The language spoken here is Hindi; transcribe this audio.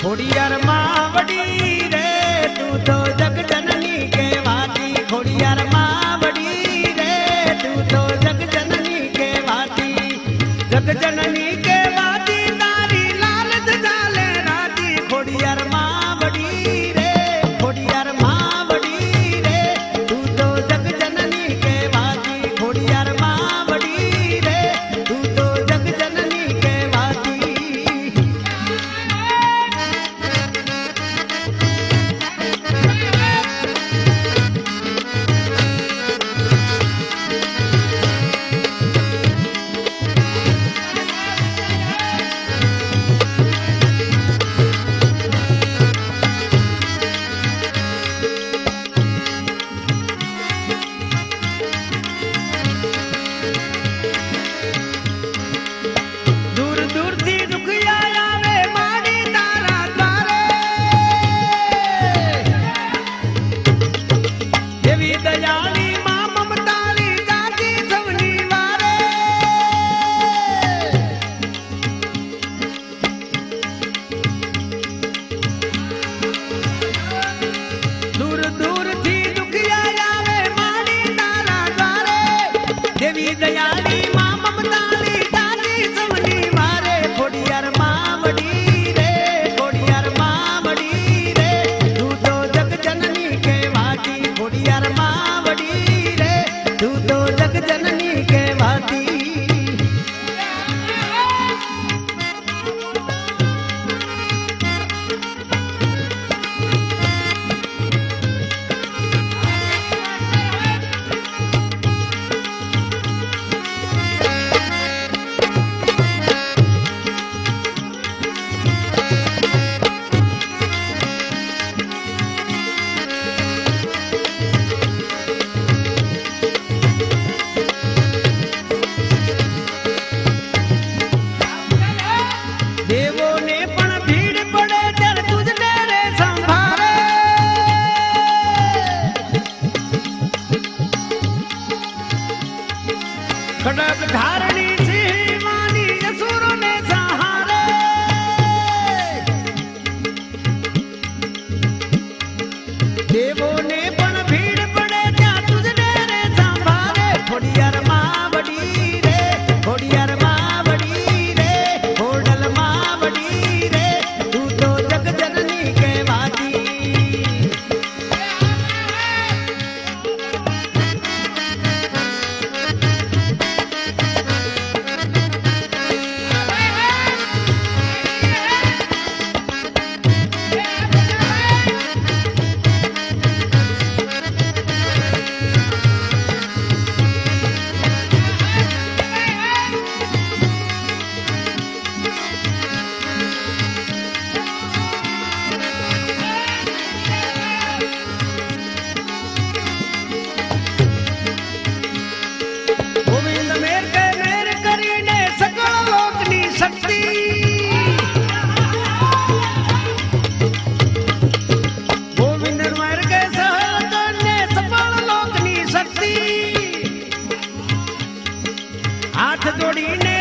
खोड़ियार मावड़ी रे तू तो जग जननी कहवाती खोड़ियार मावड़ी रे तू तो जग जननी कहवाती जग जननी कहवाती तारी लालच जाले राती खोड़ियार मावड़ी रे खोड़ियार मावड़ी रे तू तो जग जननी कहवाती खोड़ियार मावड़ी रे तू तो जग जननी कहवाती दूर दूर थी दुखिया आवे मारी तारा द्वारे देवी दयाली मां ममताली जाती सवनी वारे दूर दूर थी दुखिया आवे मारी तारा द्वारे देवी दयाली मां ममताली जाती सवनी वारे खोड़ियार मावड़ी रे खोड़ियार मावड़ी रे तू तो जग जननी कहवाती खोड़ियार मावड़ी रे तू तो जग जननी कहवाती देवो ने पण भीड़ पड़े जर तुझने रे संभारे खड़ग धारणी सिंह मानी असुरों ने सहारे देवो ने पण भीड़ पड़े जर तुझने रे संभारे खोड़ियार मावड़ी रे खोड़ियार मावड़ी रे खोड़ल मावड़ी रे तू तो जग जननी कहवाती गोविंद मेर करीने सकल लोकनी शक्ति गोविंद मेर के सहकने सकल लोकनी शक्ति हाथ जोड़ीने